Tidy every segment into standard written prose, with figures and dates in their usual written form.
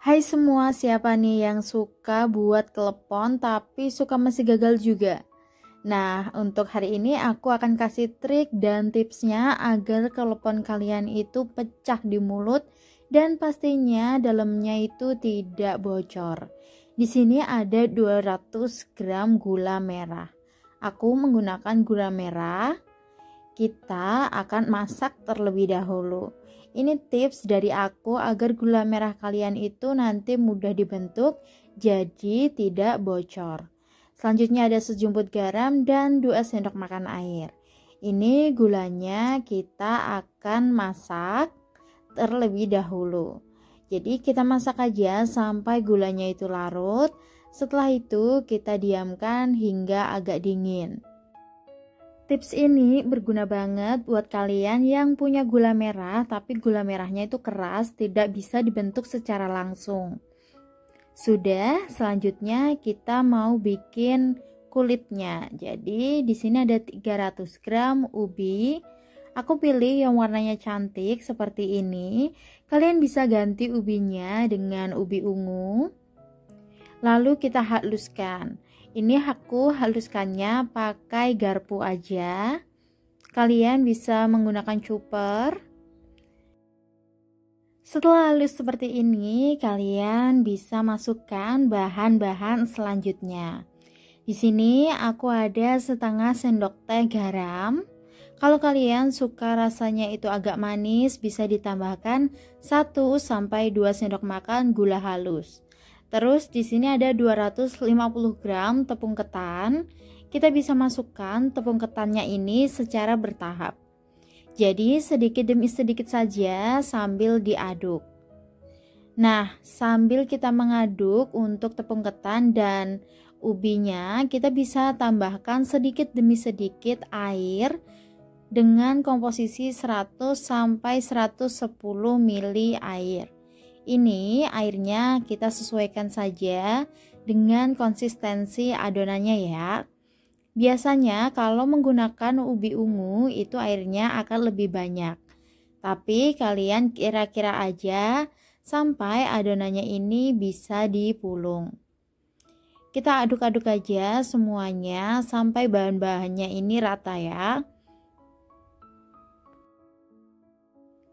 Hai semua, siapa nih yang suka buat klepon tapi suka masih gagal juga? Nah, untuk hari ini aku akan kasih trik dan tipsnya agar klepon kalian itu pecah di mulut dan pastinya dalamnya itu tidak bocor. Di sini ada 200 gram gula merah. Aku menggunakan gula merah. Kita akan masak terlebih dahulu. Ini tips dari aku agar gula merah kalian itu nanti mudah dibentuk, jadi tidak bocor. Selanjutnya ada sejumput garam dan 2 sendok makan air. Ini gulanya kita akan masak terlebih dahulu. Jadi kita masak aja sampai gulanya itu larut. Setelah itu kita diamkan hingga agak dingin. Tips ini berguna banget buat kalian yang punya gula merah tapi gula merahnya itu keras, tidak bisa dibentuk secara langsung. Sudah, selanjutnya kita mau bikin kulitnya. Jadi di sini ada 300 gram ubi. Aku pilih yang warnanya cantik seperti ini. Kalian bisa ganti ubinya dengan ubi ungu. Lalu kita haluskan. Ini aku haluskannya pakai garpu aja. Kalian bisa menggunakan chopper. Setelah halus seperti ini, kalian bisa masukkan bahan-bahan selanjutnya. Di sini aku ada setengah sendok teh garam. Kalau kalian suka rasanya itu agak manis, bisa ditambahkan 1 sampai 2 sendok makan gula halus. Terus di sini ada 250 gram tepung ketan. Kita bisa masukkan tepung ketannya ini secara bertahap. Jadi sedikit demi sedikit saja sambil diaduk. Nah, sambil kita mengaduk untuk tepung ketan dan ubinya, kita bisa tambahkan sedikit demi sedikit air dengan komposisi 100 sampai 110 ml air. Ini airnya kita sesuaikan saja dengan konsistensi adonannya ya. Biasanya kalau menggunakan ubi ungu itu airnya akan lebih banyak. Tapi kalian kira-kira aja sampai adonannya ini bisa dipulung. Kita aduk-aduk aja semuanya sampai bahan-bahannya ini rata ya.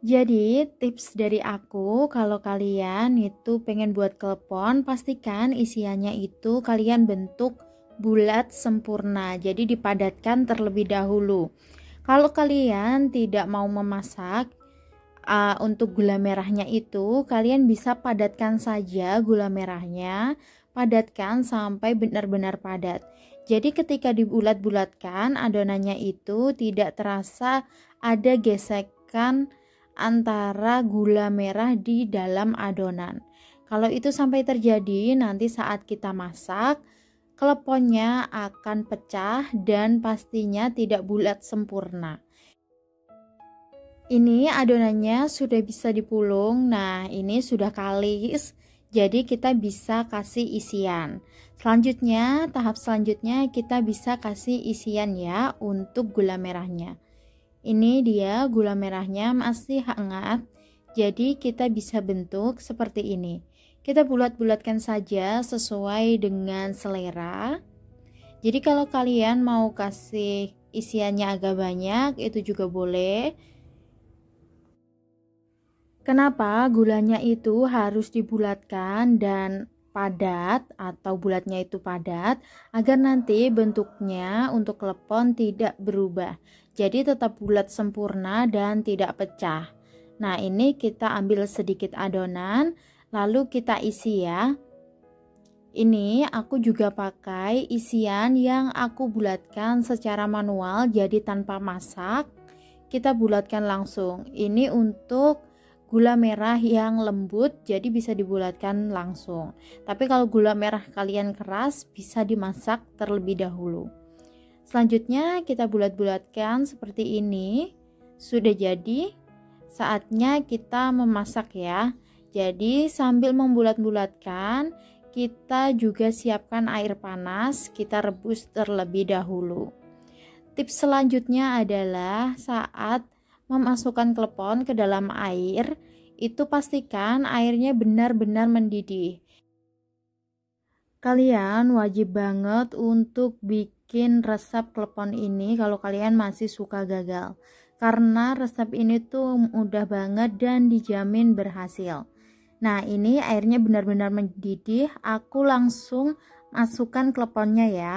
Jadi tips dari aku, kalau kalian itu pengen buat klepon, pastikan isiannya itu kalian bentuk bulat sempurna. Jadi dipadatkan terlebih dahulu. Kalau kalian tidak mau memasak untuk gula merahnya itu, kalian bisa padatkan saja gula merahnya, padatkan sampai benar-benar padat. Jadi ketika dibulat-bulatkan adonannya itu tidak terasa ada gesekan antara gula merah di dalam adonan. Kalau itu sampai terjadi, nanti saat kita masak, kleponnya akan pecah dan pastinya tidak bulat sempurna. Ini adonannya sudah bisa dipulung. Nah, ini sudah kalis. Jadi kita bisa kasih isian. Selanjutnya, tahap selanjutnya kita bisa kasih isian ya untuk gula merahnya. Ini dia gula merahnya masih hangat, jadi kita bisa bentuk seperti ini. Kita bulat-bulatkan saja sesuai dengan selera. Jadi kalau kalian mau kasih isiannya agak banyak, itu juga boleh. Kenapa gulanya itu harus dibulatkan dan padat atau bulatnya itu padat, agar nanti bentuknya untuk klepon tidak berubah. Jadi tetap bulat sempurna dan tidak pecah. Nah, ini kita ambil sedikit adonan, lalu kita isi ya. Ini aku juga pakai isian yang aku bulatkan secara manual, jadi tanpa masak. Kita bulatkan langsung. Ini untuk gula merah yang lembut, jadi bisa dibulatkan langsung. Tapi kalau gula merah kalian keras, bisa dimasak terlebih dahulu. Selanjutnya kita bulat-bulatkan seperti ini. Sudah jadi, saatnya kita memasak ya. Jadi sambil membulat-bulatkan, kita juga siapkan air panas, kita rebus terlebih dahulu. Tips selanjutnya adalah saat memasukkan klepon ke dalam air, itu pastikan airnya benar-benar mendidih. Kalian wajib banget untuk bikin resep klepon ini kalau kalian masih suka gagal. Karena resep ini tuh mudah banget dan dijamin berhasil. Nah, ini airnya benar-benar mendidih, aku langsung masukkan kleponnya ya.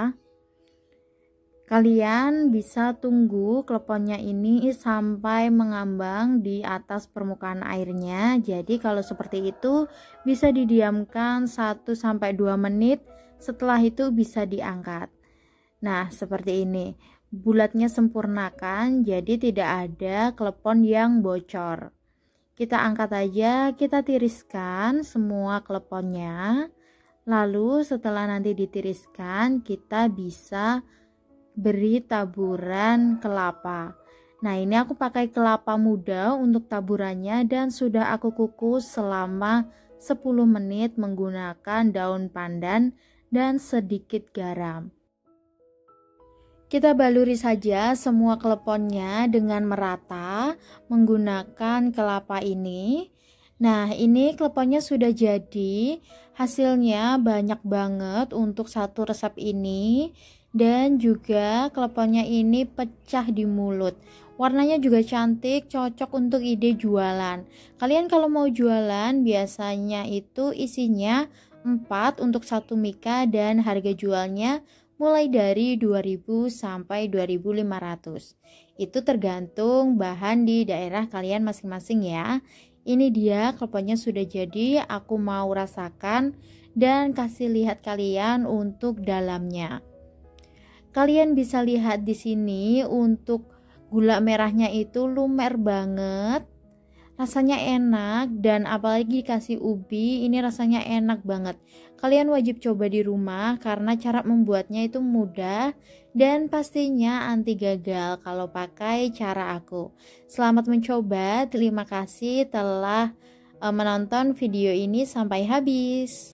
Kalian bisa tunggu kleponnya ini sampai mengambang di atas permukaan airnya. Jadi kalau seperti itu bisa didiamkan 1-2 menit, setelah itu bisa diangkat. Nah, seperti ini. Bulatnya sempurnakan, jadi tidak ada klepon yang bocor. Kita angkat aja, kita tiriskan semua kleponnya. Lalu setelah nanti ditiriskan, kita bisa beri taburan kelapa. Nah, ini aku pakai kelapa muda untuk taburannya dan sudah aku kukus selama 10 menit menggunakan daun pandan dan sedikit garam. Kita baluri saja semua kleponnya dengan merata menggunakan kelapa ini. Nah, ini kleponnya sudah jadi. Hasilnya banyak banget untuk satu resep ini. Dan juga kleponnya ini pecah di mulut. Warnanya juga cantik, cocok untuk ide jualan. Kalian kalau mau jualan biasanya itu isinya 4 untuk satu mika dan harga jualnya mulai dari 2000 sampai 2500. Itu tergantung bahan di daerah kalian masing-masing ya. Ini dia kleponnya sudah jadi, aku mau rasakan dan kasih lihat kalian untuk dalamnya. Kalian bisa lihat di sini untuk gula merahnya itu lumer banget. Rasanya enak dan apalagi dikasih ubi, ini rasanya enak banget. Kalian wajib coba di rumah karena cara membuatnya itu mudah dan pastinya anti gagal kalau pakai cara aku. Selamat mencoba, terima kasih telah menonton video ini sampai habis.